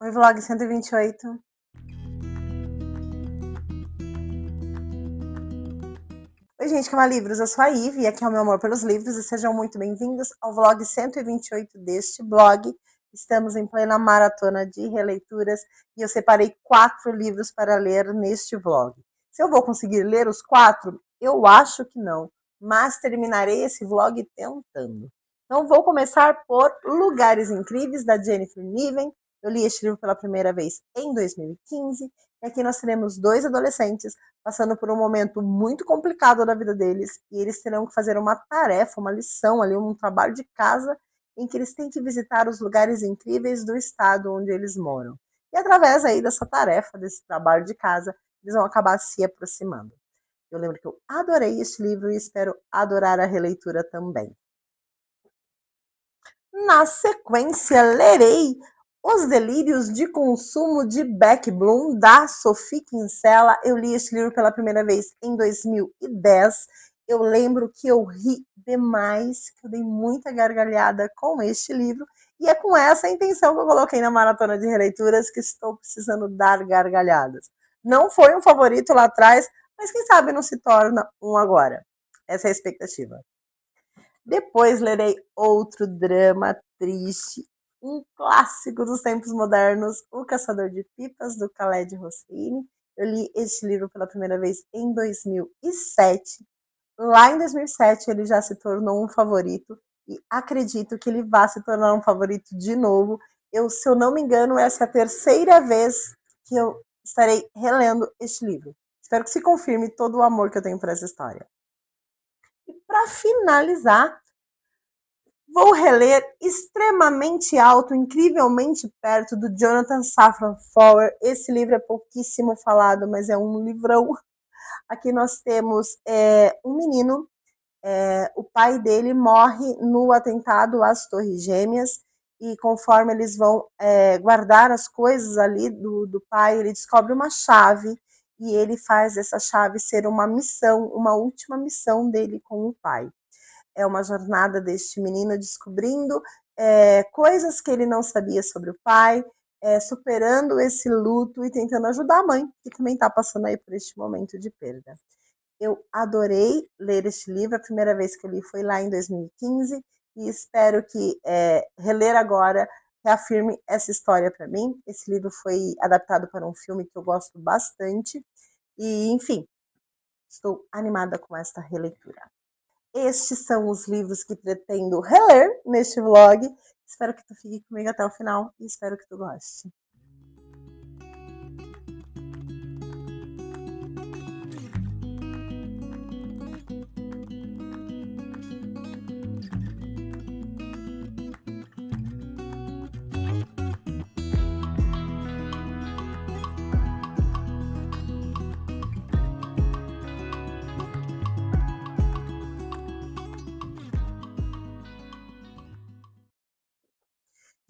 Oi, vlog 128. Oi, gente, que ama livros. Eu sou a Ive e aqui é o meu amor pelos livros e sejam muito bem-vindos ao vlog 128 deste blog. Estamos em plena maratona de releituras e eu separei 4 livros para ler neste vlog. Se eu vou conseguir ler os 4, eu acho que não, mas terminarei esse vlog tentando. Então vou começar por Lugares Incríveis, da Jennifer Niven. Eu li este livro pela primeira vez em 2015 e aqui nós teremos 2 adolescentes passando por um momento muito complicado da vida deles e eles terão que fazer uma tarefa, uma lição ali, um trabalho de casa em que eles têm que visitar os lugares incríveis do estado onde eles moram. E através aí dessa tarefa, desse trabalho de casa, eles vão acabar se aproximando. Eu lembro que eu adorei este livro e espero adorar a releitura também. Na sequência, lerei Os Delírios de Consumo de Beck Bloom, da Sophie Kinsella. Eu li este livro pela primeira vez em 2010. Eu lembro que eu ri demais, que eu dei muita gargalhada com este livro. E é com essa intenção que eu coloquei na maratona de releituras que estou precisando dar gargalhadas. Não foi um favorito lá atrás, mas quem sabe não se torna um agora. Essa é a expectativa. Depois lerei outro drama triste, um clássico dos tempos modernos, O Caçador de Pipas, do Khaled Hosseini. Eu li este livro pela primeira vez em 2007. Lá em 2007 ele já se tornou um favorito e acredito que ele vá se tornar um favorito de novo. Se eu não me engano, essa é a terceira vez que eu estarei relendo este livro. Espero que se confirme todo o amor que eu tenho por essa história. E para finalizar, vou reler Extremamente Alto, Incrivelmente Perto, do Jonathan Safran Foer. Esse livro é pouquíssimo falado, mas é um livrão. Aqui nós temos um menino, o pai dele morre no atentado às Torres Gêmeas, e conforme eles vão guardar as coisas ali do pai, ele descobre uma chave, e ele faz essa chave ser uma missão, uma última missão dele com o pai. É uma jornada deste menino descobrindo coisas que ele não sabia sobre o pai, superando esse luto e tentando ajudar a mãe, que também está passando aí por este momento de perda. Eu adorei ler este livro, a primeira vez que eu li foi lá em 2015, e espero que reler agora reafirme essa história para mim. Esse livro foi adaptado para um filme que eu gosto bastante, e enfim, estou animada com esta releitura. Estes são os livros que pretendo reler neste vlog. Espero que tu fique comigo até o final e espero que tu goste.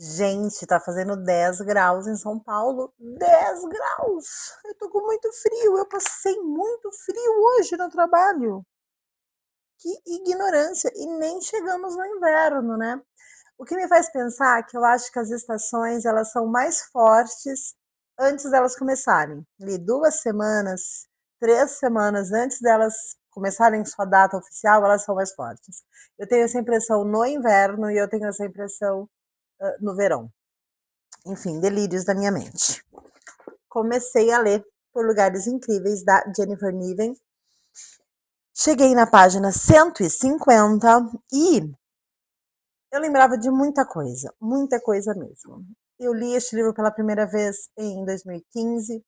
Gente, tá fazendo 10 graus em São Paulo. 10 graus! Eu tô com muito frio. Eu passei muito frio hoje no trabalho. Que ignorância! E nem chegamos no inverno, né? O que me faz pensar que eu acho que as estações elas são mais fortes antes delas começarem. Ali 2 semanas, 3 semanas antes delas começarem sua data oficial, elas são mais fortes. Eu tenho essa impressão no inverno e eu tenho essa impressão no verão. Enfim, delírios da minha mente. Comecei a ler Por Lugares Incríveis, da Jennifer Niven. Cheguei na página 150 e eu lembrava de muita coisa mesmo. Eu li este livro pela primeira vez em 2015.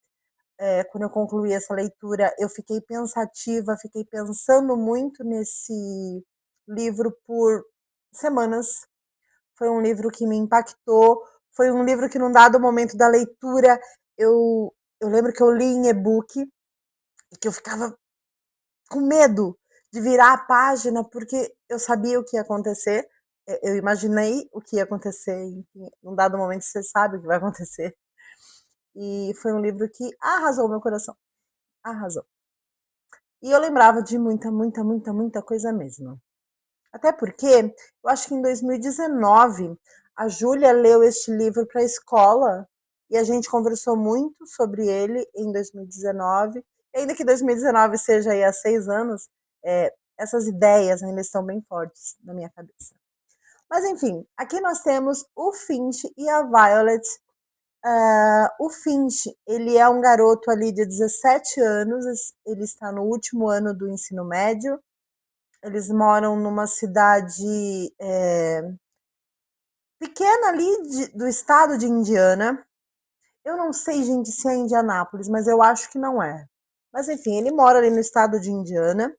Quando eu concluí essa leitura, eu fiquei pensativa, fiquei pensando muito nesse livro por semanas. Foi um livro que me impactou, foi um livro que num dado momento da leitura, eu lembro que eu li em e-book e que eu ficava com medo de virar a página porque eu sabia o que ia acontecer, eu imaginei o que ia acontecer, enfim, num dado momento você sabe o que vai acontecer. E foi um livro que arrasou meu coração, arrasou. E eu lembrava de muita coisa mesmo. Até porque eu acho que em 2019 a Júlia leu este livro para a escola e a gente conversou muito sobre ele em 2019, e ainda que 2019 seja aí há 6 anos, essas ideias ainda estão bem fortes na minha cabeça. Mas enfim, aqui nós temos o Finch e a Violet. O Finch, ele é um garoto ali de 17 anos, ele está no último ano do ensino médio, eles moram numa cidade pequena ali do estado de Indiana. Eu não sei, gente, se é Indianápolis, mas eu acho que não é. Mas enfim, ele mora ali no estado de Indiana.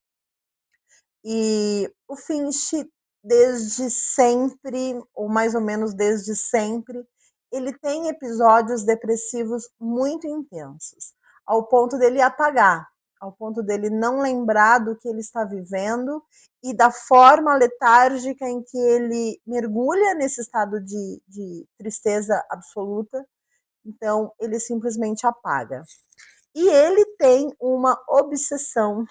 E o Finch, desde sempre, ou mais ou menos desde sempre, ele tem episódios depressivos muito intensos, ao ponto dele apagar, ao ponto dele não lembrar do que ele está vivendo e da forma letárgica em que ele mergulha nesse estado de tristeza absoluta. Então, ele simplesmente apaga. E ele tem uma obsessão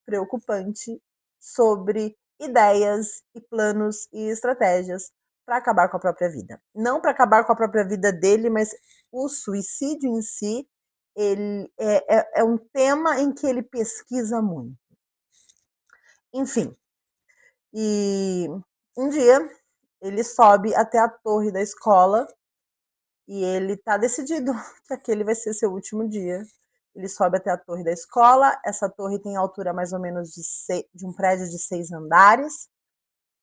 preocupante sobre ideias e planos e estratégias para acabar com a própria vida. Não para acabar com a própria vida dele, mas o suicídio em si, ele é um tema em que ele pesquisa muito. Enfim, e um dia ele sobe até a torre da escola e ele está decidido que aquele vai ser seu último dia. Ele sobe até a torre da escola. Essa torre tem altura mais ou menos de um prédio de 6 andares.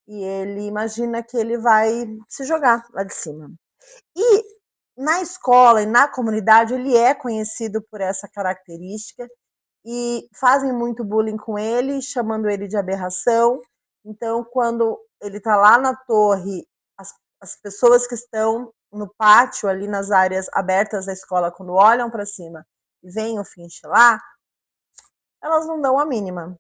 E ele imagina que ele vai se jogar lá de cima. E na escola e na comunidade ele é conhecido por essa característica e fazem muito bullying com ele, chamando ele de aberração. Então, quando ele está lá na torre, as pessoas que estão no pátio, ali nas áreas abertas da escola, quando olham para cima e veem o Finch lá, elas não dão a mínima.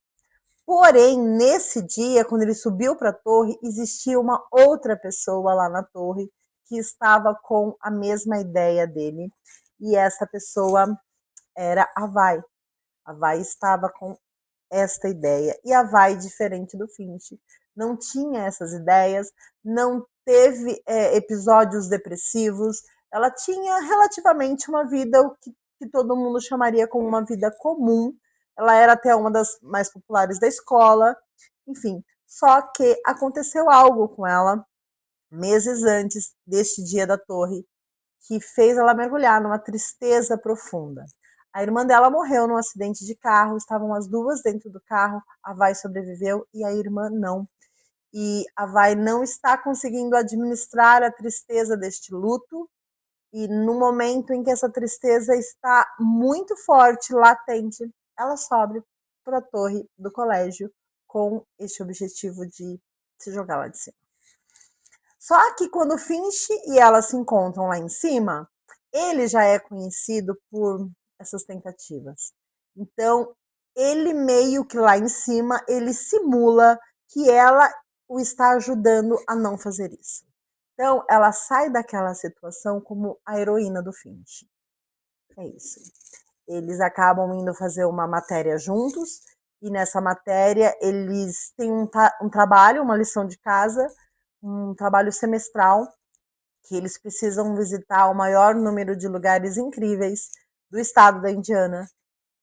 Porém, nesse dia, quando ele subiu para a torre, existia uma outra pessoa lá na torre que estava com a mesma ideia dele. E essa pessoa era a Vai. A Vai estava com esta ideia. E a Vai, diferente do Finch, não tinha essas ideias, não teve episódios depressivos, ela tinha relativamente uma vida que todo mundo chamaria como uma vida comum. Ela era até uma das mais populares da escola, enfim. Só que aconteceu algo com ela meses antes deste dia da torre que fez ela mergulhar numa tristeza profunda. A irmã dela morreu num acidente de carro, estavam as duas dentro do carro, a Vai sobreviveu e a irmã não. E a Vai não está conseguindo administrar a tristeza deste luto, e no momento em que essa tristeza está muito forte, latente, ela sobe para a torre do colégio com este objetivo de se jogar lá de cima. Só que quando Finch e ela se encontram lá em cima, ele já é conhecido por essas tentativas. Então, ele meio que lá em cima, ele simula que ela o está ajudando a não fazer isso. Então, ela sai daquela situação como a heroína do Finch. É isso. Eles acabam indo fazer uma matéria juntos, e nessa matéria eles têm um trabalho, uma lição de casa, um trabalho semestral, que eles precisam visitar o maior número de lugares incríveis do estado da Indiana,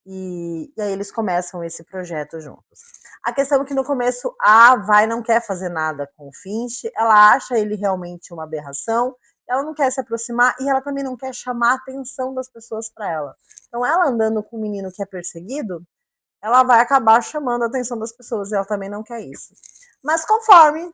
e aí eles começam esse projeto juntos. A questão é que no começo a Vai não quer fazer nada com o Finch, ela acha ele realmente uma aberração, ela não quer se aproximar e ela também não quer chamar a atenção das pessoas para ela. Então ela andando com um menino que é perseguido, ela vai acabar chamando a atenção das pessoas e ela também não quer isso. Mas conforme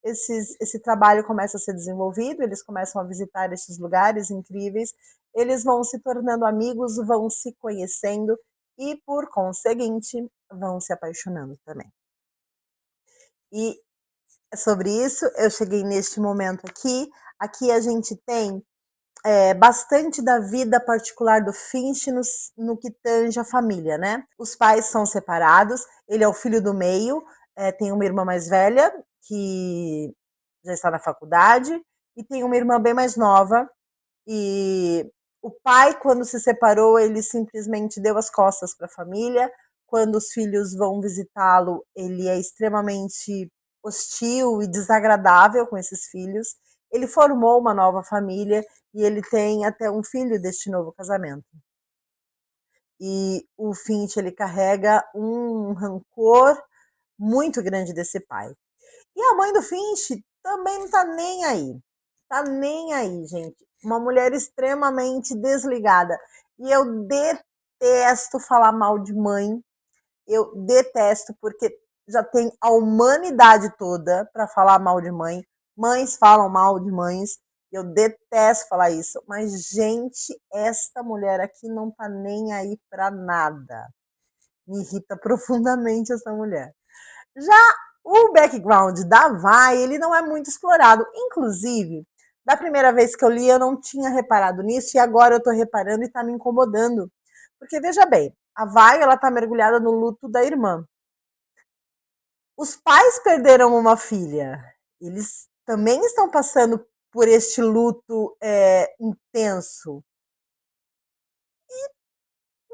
esse trabalho começa a ser desenvolvido, eles começam a visitar esses lugares incríveis, eles vão se tornando amigos, vão se conhecendo e, por conseguinte, vão se apaixonando também. E sobre isso, eu cheguei neste momento aqui. Aqui a gente tem bastante da vida particular do Finch no que tange a família, né? Os pais são separados, ele é o filho do meio, tem uma irmã mais velha, que já está na faculdade, e tem uma irmã bem mais nova, e o pai, quando se separou, ele simplesmente deu as costas para a família. Quando os filhos vão visitá-lo, ele é extremamente hostil e desagradável com esses filhos. ele formou uma nova família e ele tem até um filho deste novo casamento. E o Finch, ele carrega um rancor muito grande desse pai. E a mãe do Finch também não tá nem aí. Tá nem aí, gente. Uma mulher extremamente desligada. E eu detesto falar mal de mãe. Eu detesto, porque já tem a humanidade toda para falar mal de mãe. Mães falam mal de mães. Eu detesto falar isso. Mas, gente, esta mulher aqui não tá nem aí para nada. Me irrita profundamente essa mulher. Já o background da Vai, ele não é muito explorado. Inclusive, da primeira vez que eu li, eu não tinha reparado nisso, e agora eu tô reparando e tá me incomodando. Porque, veja bem, a Vai, ela tá mergulhada no luto da irmã. Os pais perderam uma filha. Eles também estão passando por este luto intenso.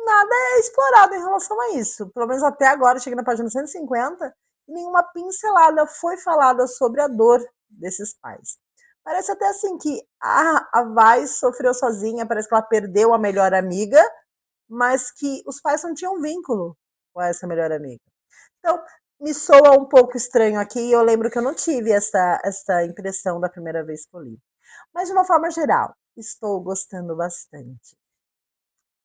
Nada é explorado em relação a isso. Pelo menos até agora, cheguei na página 150, e nenhuma pincelada foi falada sobre a dor desses pais. Parece até assim que a Vai sofreu sozinha, parece que ela perdeu a melhor amiga, mas que os pais não tinham vínculo com essa melhor amiga. Então, me soa um pouco estranho aqui, e eu lembro que eu não tive essa impressão da primeira vez que eu li. Mas, de uma forma geral, estou gostando bastante.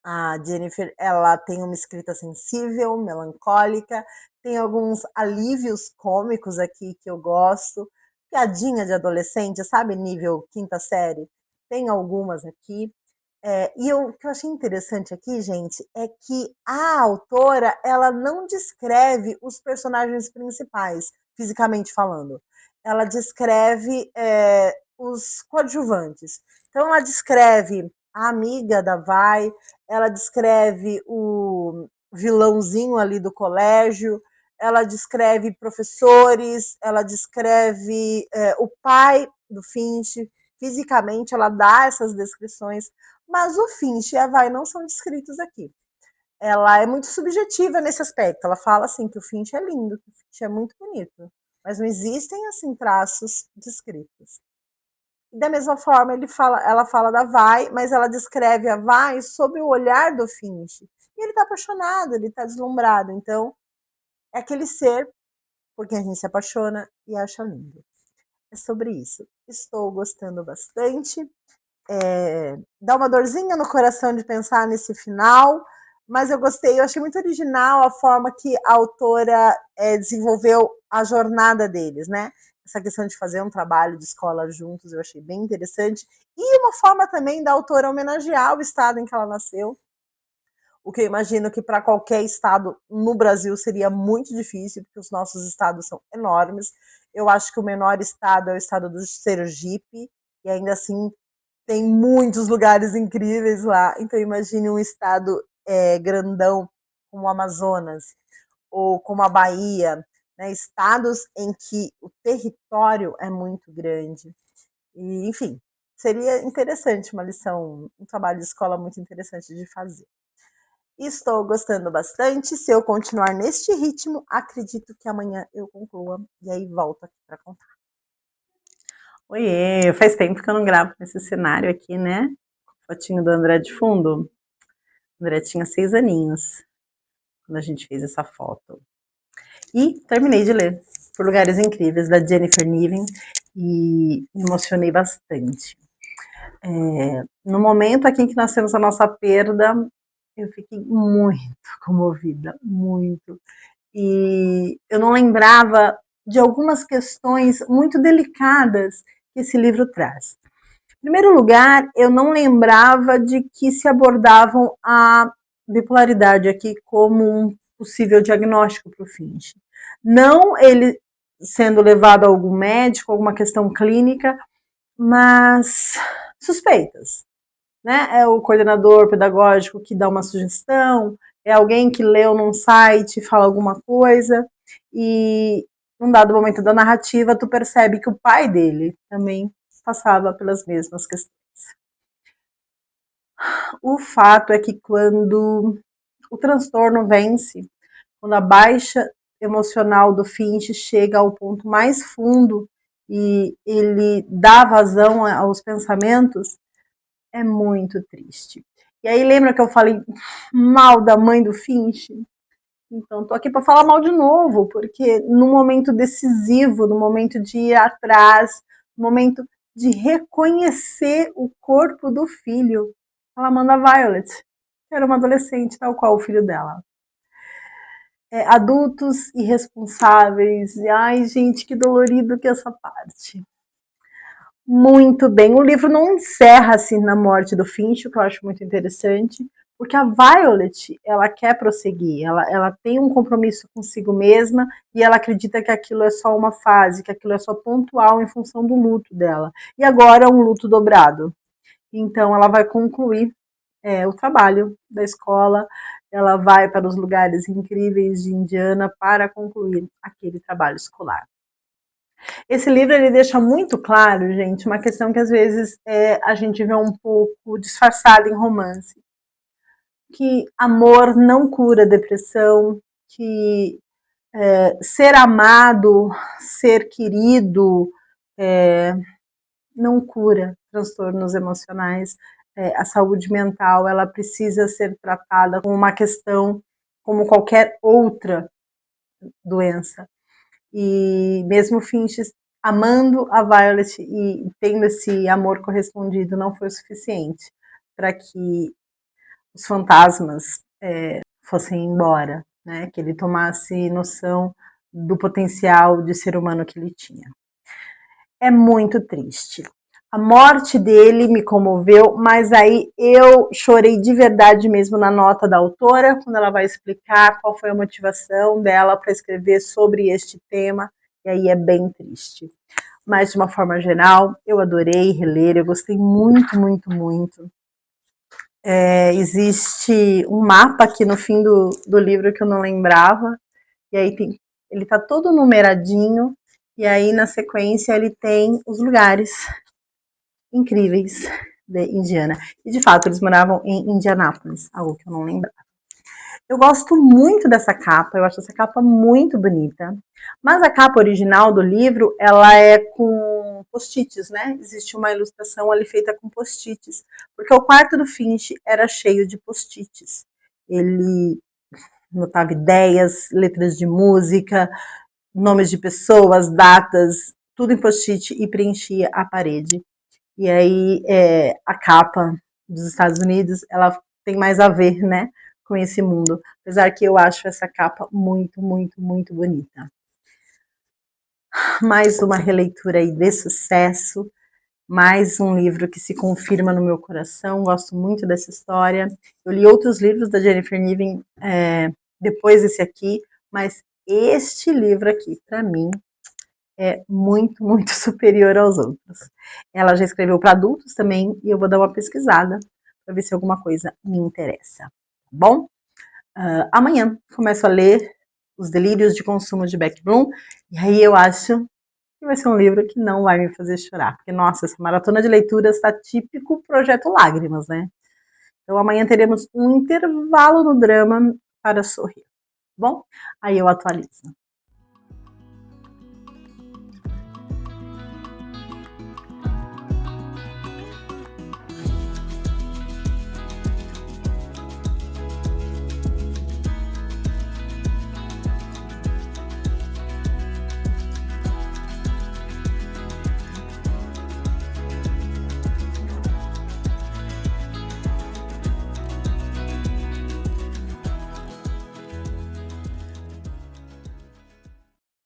A Jennifer, ela tem uma escrita sensível, melancólica, tem alguns alívios cômicos aqui que eu gosto, piadinha de adolescente, sabe, nível quinta série, tem algumas aqui. E o que eu achei interessante aqui, gente, é que a autora, ela não descreve os personagens principais, fisicamente falando. Ela descreve os coadjuvantes. Então, ela descreve a amiga da Vai, ela descreve o vilãozinho ali do colégio, ela descreve professores, ela descreve o pai do Finch, fisicamente ela dá essas descrições, mas o Finch e a Vai não são descritos aqui. Ela é muito subjetiva nesse aspecto, ela fala assim que o Finch é lindo, que o Finch é muito bonito, mas não existem assim traços descritos. Da mesma forma, ela fala da Vai, mas ela descreve a Vai sob o olhar do Finch. E ele está apaixonado, ele está deslumbrado. Então, é aquele ser por quem a gente se apaixona e acha lindo. É sobre isso. Estou gostando bastante. Dá uma dorzinha no coração de pensar nesse final, mas eu gostei, eu achei muito original a forma que a autora desenvolveu a jornada deles, né? Essa questão de fazer um trabalho de escola juntos, eu achei bem interessante. E uma forma também da autora homenagear o estado em que ela nasceu, o que eu imagino que para qualquer estado no Brasil seria muito difícil, porque os nossos estados são enormes. Eu acho que o menor estado é o estado do Sergipe, e ainda assim tem muitos lugares incríveis lá. Então, imagine um estado grandão como o Amazonas ou como a Bahia, né? Estados em que o território é muito grande. E, enfim, seria interessante uma lição, um trabalho de escola muito interessante de fazer. Estou gostando bastante. Se eu continuar neste ritmo, acredito que amanhã eu conclua e aí volto aqui para contar. Oiê, faz tempo que eu não gravo nesse cenário aqui, né? Fotinho do André de fundo. O André tinha 6 aninhos quando a gente fez essa foto. E terminei de ler Por Lugares Incríveis, da Jennifer Niven, e me emocionei bastante. No momento aqui em que nós temos a nossa perda, eu fiquei muito comovida, muito. E eu não lembrava de algumas questões muito delicadas que esse livro traz. Em primeiro lugar, eu não lembrava de que se abordavam a bipolaridade aqui como um possível diagnóstico para o Finch. Não ele sendo levado a algum médico, alguma questão clínica, mas suspeitas. Né? É o coordenador pedagógico que dá uma sugestão, é alguém que leu num site e fala alguma coisa, e num dado momento da narrativa, tu percebe que o pai dele também passava pelas mesmas questões. O fato é que quando o transtorno vence, quando a baixa emocional do Finch chega ao ponto mais fundo e ele dá vazão aos pensamentos, é muito triste. E aí lembra que eu falei mal da mãe do Finch? Então tô aqui para falar mal de novo, porque no momento decisivo, no momento de ir atrás, no momento de reconhecer o corpo do filho, ela manda a Violet, que era uma adolescente, tal qual o filho dela. Adultos irresponsáveis. E, ai, gente, que dolorido que é essa parte. Muito bem. O livro não encerra assim na morte do Finch, o que eu acho muito interessante, porque a Violet, ela quer prosseguir, ela tem um compromisso consigo mesma e ela acredita que aquilo é só uma fase, que aquilo é só pontual em função do luto dela. E agora é um luto dobrado. Então ela vai concluir o trabalho da escola, ela vai para os lugares incríveis de Indiana para concluir aquele trabalho escolar. Esse livro ele deixa muito claro, gente, uma questão que às vezes a gente vê um pouco disfarçada em romance, que amor não cura depressão, que ser amado, ser querido, não cura transtornos emocionais. A saúde mental ela precisa ser tratada como uma questão como qualquer outra doença. E mesmo Finch amando a Violet e tendo esse amor correspondido não foi o suficiente para que os fantasmas fossem embora, né? Que ele tomasse noção do potencial de ser humano que ele tinha. É muito triste. A morte dele me comoveu, mas aí eu chorei de verdade mesmo na nota da autora, quando ela vai explicar qual foi a motivação dela para escrever sobre este tema, e aí é bem triste. Mas, de uma forma geral, eu adorei reler, eu gostei muito, muito, muito. Existe um mapa aqui no fim do livro que eu não lembrava, e aí ele está todo numeradinho, e aí na sequência ele tem os lugares incríveis de Indiana. E de fato, eles moravam em Indianápolis, algo que eu não lembrava. Eu gosto muito dessa capa, eu acho essa capa muito bonita. Mas a capa original do livro, ela é com post-its, né? Existe uma ilustração ali feita com post-its, porque o quarto do Finch era cheio de post-its. Ele notava ideias, letras de música, nomes de pessoas, datas, tudo em post-it e preenchia a parede. E aí a capa dos Estados Unidos, ela tem mais a ver, né, com esse mundo. Apesar que eu acho essa capa muito, muito, muito bonita. Mais uma releitura aí de sucesso, mais um livro que se confirma no meu coração, gosto muito dessa história. Eu li outros livros da Jennifer Niven depois desse aqui, mas este livro aqui, para mim, é muito, muito superior aos outros. Ela já escreveu para adultos também e eu vou dar uma pesquisada para ver se alguma coisa me interessa. Tá bom? Amanhã começo a ler Os Delírios de Consumo de Beck Bloom e aí eu acho que vai ser um livro que não vai me fazer chorar, porque, nossa, essa maratona de leituras está típico Projeto Lágrimas, né? Então amanhã teremos um intervalo no drama para sorrir. Bom, aí eu atualizo.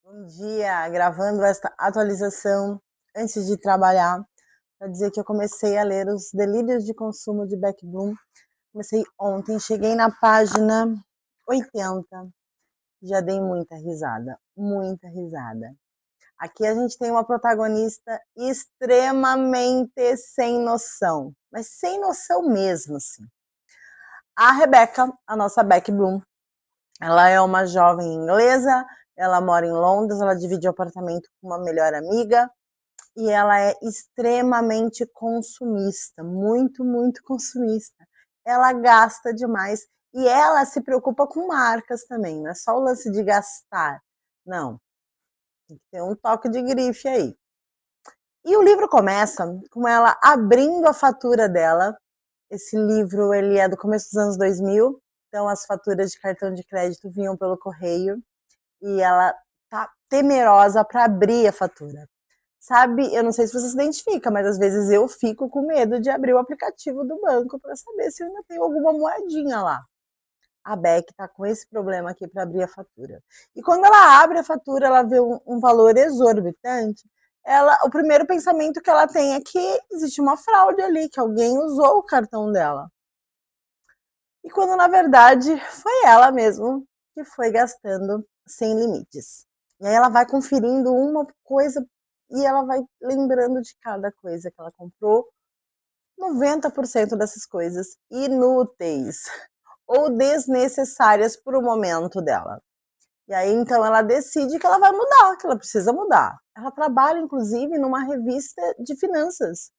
Bom dia, gravando esta atualização antes de trabalhar, para dizer que eu comecei a ler Os Delírios de Consumo de Beck Bloom. Comecei ontem, cheguei na página 80, já dei muita risada, muita risada. Aqui a gente tem uma protagonista extremamente sem noção, mas sem noção mesmo, assim. A Rebecca, a nossa Beck Bloom, ela é uma jovem inglesa, ela mora em Londres, ela divide o apartamento com uma melhor amiga e ela é extremamente consumista, muito, muito consumista. Ela gasta demais e ela se preocupa com marcas também, não é só o lance de gastar, não. Tem que ter um toque de grife aí. E o livro começa com ela abrindo a fatura dela. Esse livro, ele é do começo dos anos 2000, então as faturas de cartão de crédito vinham pelo correio e ela tá temerosa para abrir a fatura. Sabe, eu não sei se você se identifica, mas às vezes eu fico com medo de abrir o aplicativo do banco para saber se eu ainda tenho alguma moedinha lá. A Beck tá com esse problema aqui para abrir a fatura. E quando ela abre a fatura, ela vê um valor exorbitante. O primeiro pensamento que ela tem é que existe uma fraude ali, que alguém usou o cartão dela. E quando na verdade foi ela mesmo que foi gastando sem limites. E aí ela vai conferindo uma coisa e ela vai lembrando de cada coisa que ela comprou. 90% dessas coisas inúteis ou desnecessárias para o momento dela. E aí então ela decide que ela vai mudar, que ela precisa mudar. Ela trabalha inclusive numa revista de finanças.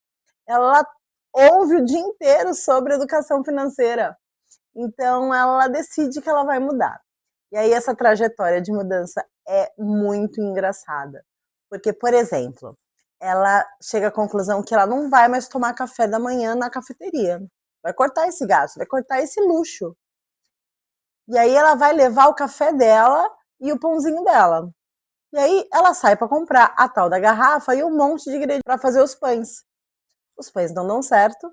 Ela ouve o dia inteiro sobre educação financeira. Então ela decide que ela vai mudar. E aí essa trajetória de mudança é muito engraçada. Porque, por exemplo, ela chega à conclusão que ela não vai mais tomar café da manhã na cafeteria. Vai cortar esse gasto, vai cortar esse luxo. E aí ela vai levar o café dela e o pãozinho dela. E aí ela sai para comprar a tal da garrafa e um monte de ingredientes para fazer os pães. Os pães não dão certo,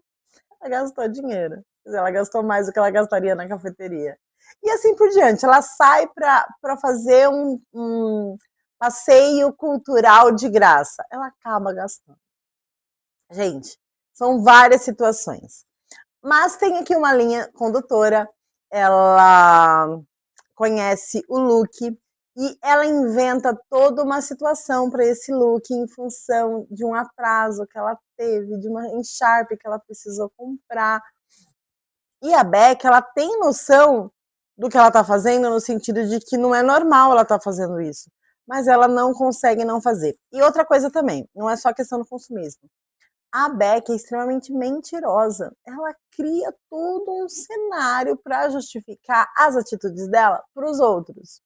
ela gastou dinheiro. Ela gastou mais do que ela gastaria na cafeteria. E assim por diante. Ela sai para fazer um passeio cultural de graça. Ela acaba gastando. Gente, são várias situações. Mas tem aqui uma linha condutora. Ela conhece o look e ela inventa toda uma situação para esse look em função de um atraso que ela teve, de uma encharpe que ela precisou comprar. E a Beck, ela tem noção do que ela está fazendo, no sentido de que não é normal ela estar fazendo isso, mas ela não consegue não fazer. E outra coisa também, não é só questão do consumismo. A Beck é extremamente mentirosa. Ela cria todo um cenário para justificar as atitudes dela para os outros.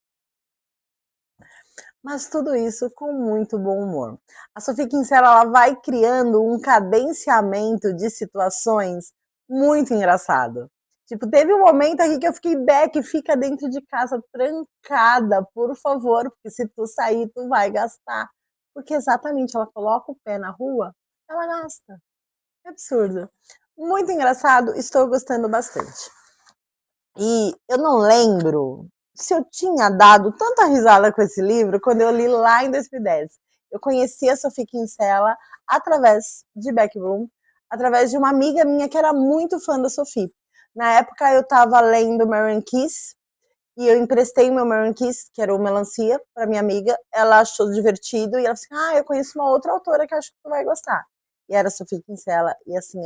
Mas tudo isso com muito bom humor. A Sophie Kinsella, ela vai criando um cadenciamento de situações muito engraçado. Tipo, teve um momento aqui que eu fiquei, Beck, fica dentro de casa trancada, por favor, porque se tu sair, tu vai gastar. Porque exatamente, ela coloca o pé na rua, ela gasta. É absurdo. Muito engraçado, estou gostando bastante. E eu não lembro se eu tinha dado tanta risada com esse livro quando eu li lá em 2010. Eu conheci a Sophie Kinsella através de Beck Bloom, através de uma amiga minha que era muito fã da Sophie. Na época eu estava lendo Mary Kiss e eu emprestei o meu Mary Kiss, que era o Melancia, para minha amiga. Ela achou divertido e ela disse: "Ah, eu conheço uma outra autora que acho que tu vai gostar." E era a Sophie Kinsella e assim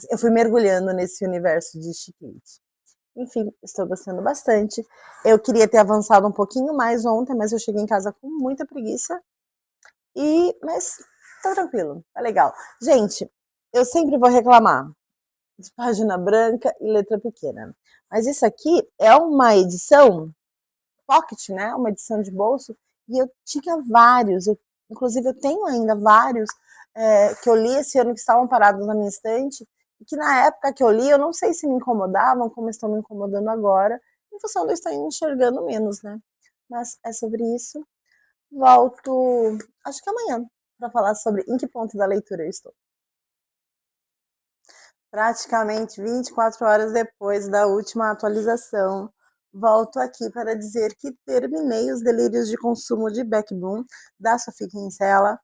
eu fui mergulhando nesse universo de chiclete. Enfim, estou gostando bastante. Eu queria ter avançado um pouquinho mais ontem, mas eu cheguei em casa com muita preguiça. Mas tá tranquilo, tá legal. Gente, eu sempre vou reclamar de página branca e letra pequena. Mas isso aqui é uma edição pocket, né? Uma edição de bolso. E eu tinha vários. Inclusive, eu tenho ainda vários que eu li esse ano que estavam parados na minha estante e que na época que eu li, eu não sei se me incomodavam, como estão me incomodando agora, em função de eu estar enxergando menos, né? Mas é sobre isso. Volto, acho que amanhã, para falar sobre em que ponto da leitura eu estou. Praticamente 24 horas depois da última atualização, volto aqui para dizer que terminei os delírios de consumo de Beck Bloom, da Sophie Kinsella,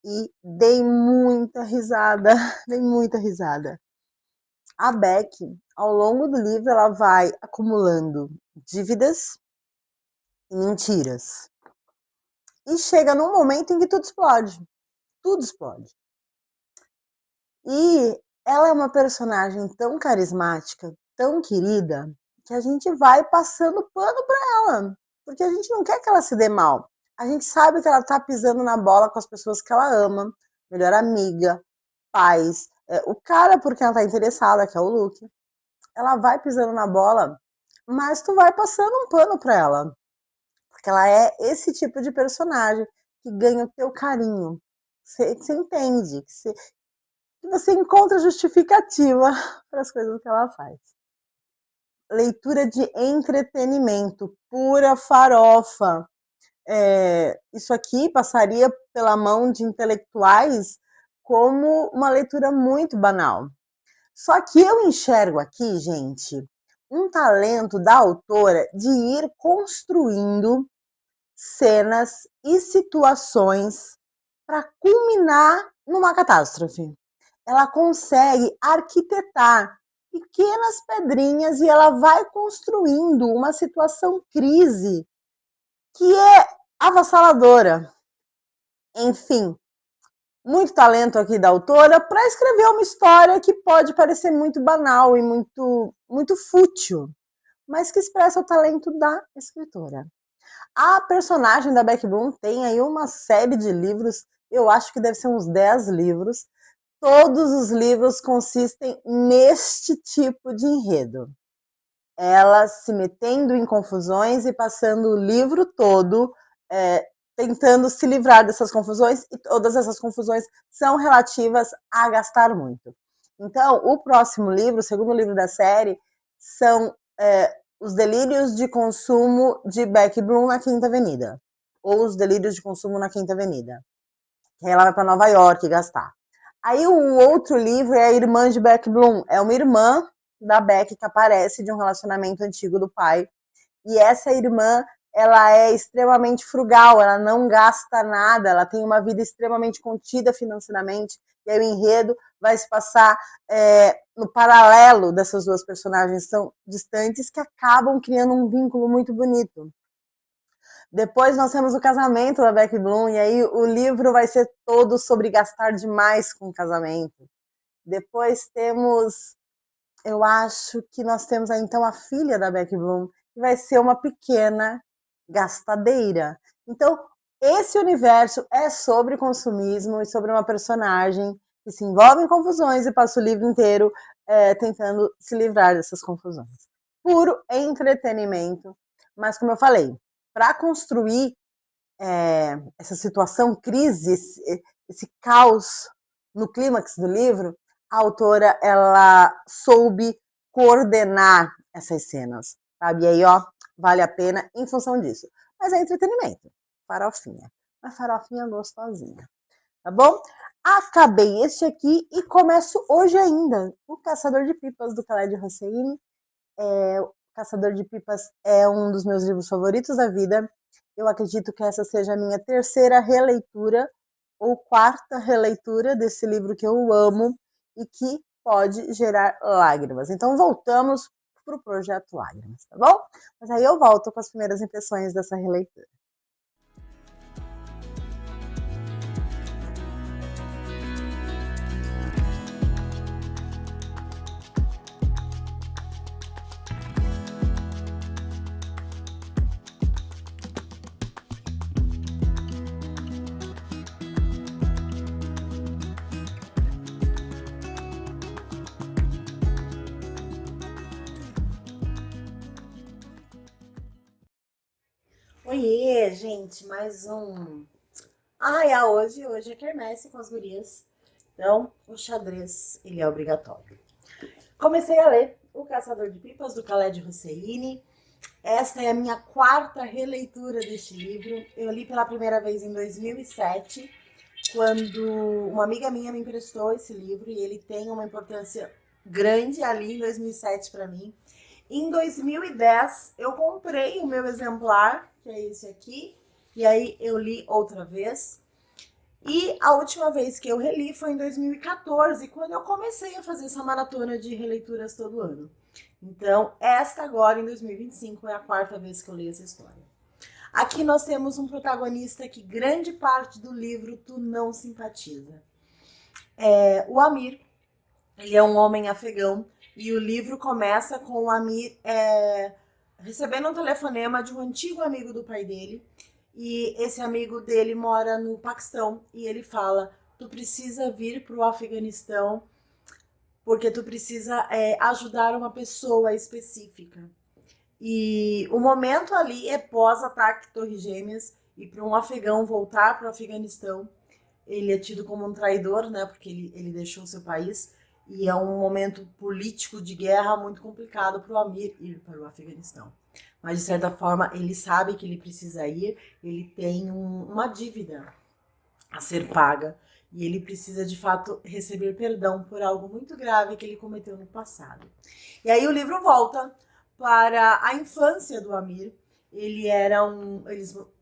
e dei muita risada, dei muita risada. A Beck, ao longo do livro, ela vai acumulando dívidas e mentiras. E chega num momento em que tudo explode. Tudo explode. E ela é uma personagem tão carismática, tão querida, que a gente vai passando pano para ela. Porque a gente não quer que ela se dê mal. A gente sabe que ela tá pisando na bola com as pessoas que ela ama, melhor amiga, pais, o cara por quem ela tá interessada, que é o Luke. Ela vai pisando na bola, mas tu vai passando um pano para ela. Porque ela é esse tipo de personagem que ganha o teu carinho, você entende, que você encontra justificativa para as coisas que ela faz. Leitura de entretenimento, pura farofa. Isso aqui passaria pela mão de intelectuais como uma leitura muito banal. Só que eu enxergo aqui, gente, um talento da autora de ir construindo cenas e situações para culminar numa catástrofe. Ela consegue arquitetar pequenas pedrinhas e ela vai construindo uma situação crise que é avassaladora. Enfim, muito talento aqui da autora para escrever uma história que pode parecer muito banal e muito fútil, mas que expressa o talento da escritora. A personagem da Beck Bloom tem aí uma série de livros, eu acho que deve ser uns 10 livros. Todos os livros consistem neste tipo de enredo. Ela se metendo em confusões e passando o livro todo tentando se livrar dessas confusões, e todas essas confusões são relativas a gastar muito. Então, o próximo livro, o segundo livro da série, são Os Delírios de Consumo de Beck Bloom na Quinta Avenida, ou Os Delírios de Consumo na Quinta Avenida, que aí ela vai para Nova York gastar. Aí o outro livro é A Irmã de Beck Bloom, é uma irmã da Beck que aparece de um relacionamento antigo do pai, e essa irmã, ela é extremamente frugal, ela não gasta nada, ela tem uma vida extremamente contida financeiramente, e aí o enredo vai se passar no paralelo dessas duas personagens tão distantes que acabam criando um vínculo muito bonito. Depois nós temos o casamento da Beck Bloom, e aí o livro vai ser todo sobre gastar demais com o casamento. Depois temos, eu acho que nós temos aí então a filha da Beck Bloom, que vai ser uma pequena gastadeira. Então, esse universo é sobre consumismo e sobre uma personagem que se envolve em confusões e passa o livro inteiro tentando se livrar dessas confusões. Puro entretenimento, mas como eu falei, para construir essa situação crise, esse caos no clímax do livro, a autora ela soube coordenar essas cenas, sabe? E aí, ó, vale a pena em função disso. Mas é entretenimento, farofinha. Uma farofinha gostosinha, tá bom? Acabei este aqui e começo hoje ainda, O Caçador de Pipas, do Khaled Hosseini. O Caçador de Pipas é um dos meus livros favoritos da vida. Eu acredito que essa seja a minha terceira releitura ou quarta releitura desse livro que eu amo e que pode gerar lágrimas. Então voltamos para o Projeto Lágrimas, tá bom? Mas aí eu volto com as primeiras impressões dessa releitura. Oiê, gente, mais um. Hoje é quermesse com as gurias. Então, o xadrez, ele é obrigatório. Comecei a ler O Caçador de Pipas, do Khaled Hosseini. Esta é a minha quarta releitura deste livro. Eu li pela primeira vez em 2007, quando uma amiga minha me emprestou esse livro, e ele tem uma importância grande ali em 2007 para mim. Em 2010, eu comprei o meu exemplar, que é esse aqui, e aí eu li outra vez. E a última vez que eu reli foi em 2014, quando eu comecei a fazer essa maratona de releituras todo ano. Então, esta agora, em 2025, é a quarta vez que eu leio essa história. Aqui nós temos um protagonista que grande parte do livro tu não simpatiza. O Amir, ele é um homem afegão, e o livro começa com o Amir recebendo um telefonema de um antigo amigo do pai dele, e esse amigo dele mora no Paquistão, e ele fala: tu precisa vir para o Afeganistão porque tu precisa ajudar uma pessoa específica. E o momento ali é pós-ataque Torres Gêmeas, e para um afegão voltar para o Afeganistão, ele é tido como um traidor, né, porque ele deixou seu país, e é um momento político de guerra muito complicado para o Amir ir para o Afeganistão. Mas, de certa forma, ele sabe que ele precisa ir, ele tem uma dívida a ser paga, e ele precisa, de fato, receber perdão por algo muito grave que ele cometeu no passado. E aí o livro volta para a infância do Amir. Eles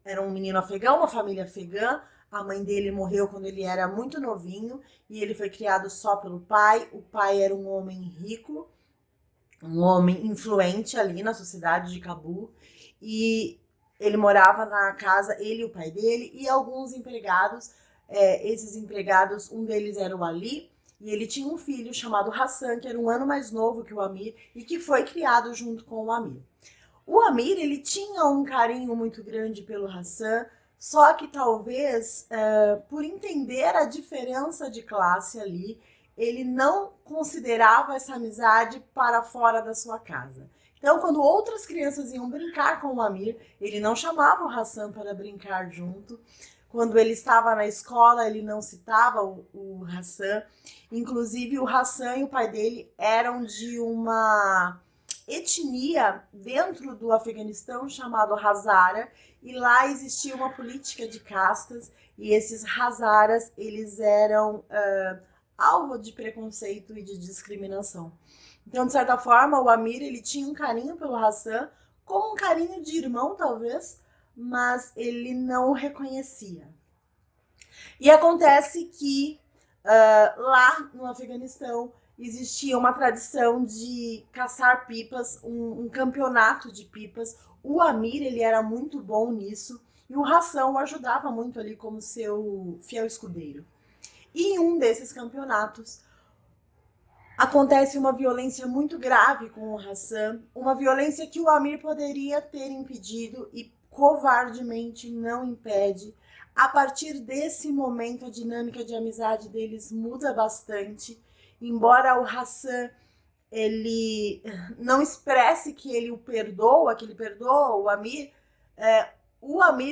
eram um menino afegão, uma família afegã. A mãe dele morreu quando ele era muito novinho e ele foi criado só pelo pai. O pai era um homem rico, um homem influente ali na sociedade de Cabul, e ele morava na casa, ele e o pai dele, e alguns empregados. Esses empregados, um deles era o Ali, e ele tinha um filho chamado Hassan, que era um ano mais novo que o Amir, e que foi criado junto com o Amir. O Amir, ele tinha um carinho muito grande pelo Hassan, só que talvez, por entender a diferença de classe ali, ele não considerava essa amizade para fora da sua casa. Então, quando outras crianças iam brincar com o Amir, ele não chamava o Hassan para brincar junto. Quando ele estava na escola, ele não citava o Hassan. Inclusive, o Hassan e o pai dele eram de uma etnia dentro do Afeganistão chamado Hazara, e lá existia uma política de castas, e esses Hazaras, eles eram alvo de preconceito e de discriminação. Então, de certa forma, o Amir, ele tinha um carinho pelo Hassan, como um carinho de irmão, talvez, mas ele não o reconhecia. E acontece que lá no Afeganistão existia uma tradição de caçar pipas, um campeonato de pipas. O Amir, ele era muito bom nisso, e o Hassan o ajudava muito ali como seu fiel escudeiro. E em um desses campeonatos acontece uma violência muito grave com o Hassan, uma violência que o Amir poderia ter impedido e covardemente não impede. A partir desse momento, a dinâmica de amizade deles muda bastante. Embora o Hassan ele não expresse que ele o perdoa, que ele perdoa o Amir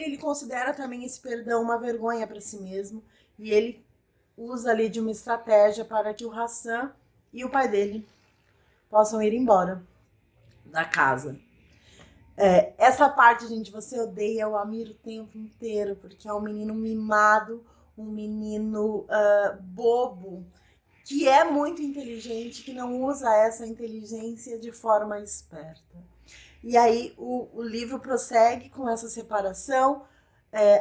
ele considera também esse perdão uma vergonha para si mesmo, e ele usa ali de uma estratégia para que o Hassan e o pai dele possam ir embora da casa. Essa parte, gente, você odeia o Amir o tempo inteiro, porque é um menino mimado, um menino bobo, que é muito inteligente, que não usa essa inteligência de forma esperta. E aí o livro prossegue com essa separação.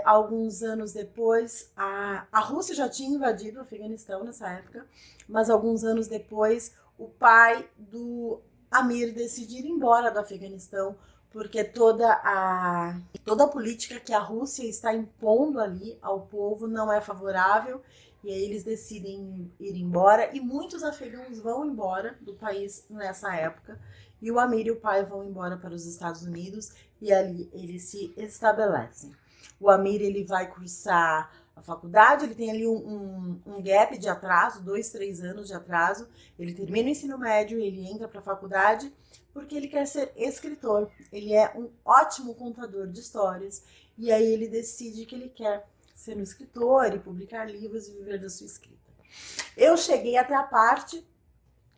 Alguns anos depois, a Rússia já tinha invadido o Afeganistão nessa época, mas alguns anos depois, o pai do Amir decide ir embora do Afeganistão, porque toda a política que a Rússia está impondo ali ao povo não é favorável, e aí eles decidem ir embora, e muitos afegãos vão embora do país nessa época, e o Amir e o pai vão embora para os Estados Unidos, e ali eles se estabelecem. O Amir, ele vai cursar a faculdade, ele tem ali um gap de atraso, 2, 3 anos de atraso. Ele termina o ensino médio, ele entra para a faculdade porque ele quer ser escritor. Ele é um ótimo contador de histórias, e aí ele decide que ele quer ser um escritor e publicar livros e viver da sua escrita. Eu cheguei até a parte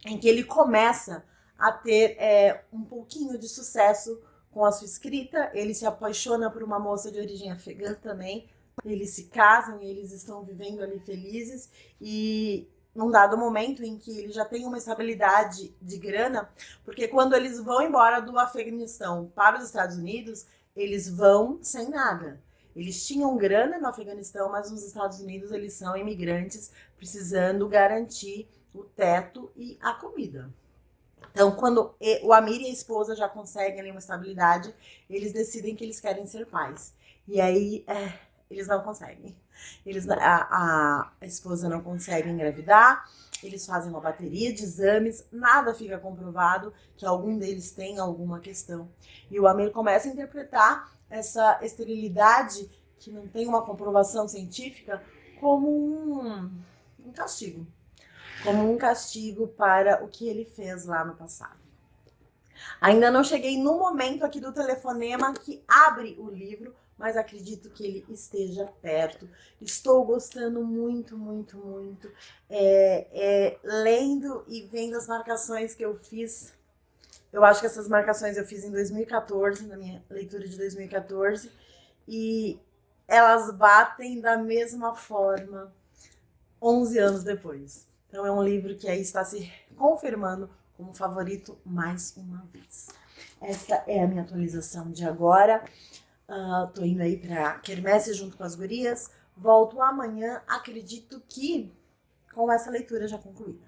em que ele começa a ter um pouquinho de sucesso com a sua escrita. Ele se apaixona por uma moça de origem afegã também. Eles se casam e eles estão vivendo ali felizes. E num dado momento em que ele já tem uma estabilidade de grana, porque quando eles vão embora do Afeganistão para os Estados Unidos, eles vão sem nada. Eles tinham grana no Afeganistão, mas nos Estados Unidos eles são imigrantes precisando garantir o teto e a comida. Então, quando o Amir e a esposa já conseguem ali uma estabilidade, eles decidem que eles querem ser pais. E aí, eles não conseguem. A esposa não consegue engravidar, eles fazem uma bateria de exames, nada fica comprovado que algum deles tem alguma questão. E o Amir começa a interpretar essa esterilidade, que não tem uma comprovação científica, como um castigo. Como um castigo para o que ele fez lá no passado. Ainda não cheguei no momento aqui do telefonema que abre o livro, mas acredito que ele esteja perto. Estou gostando muito, muito, muito. Lendo e vendo as marcações que eu fiz. Eu acho que essas marcações eu fiz em 2014, na minha leitura de 2014, e elas batem da mesma forma 11 anos depois. Então é um livro que aí está se confirmando como favorito mais uma vez. Esta é a minha atualização de agora. Tô indo aí pra quermesse junto com as gurias. Volto amanhã, acredito que com essa leitura já concluída.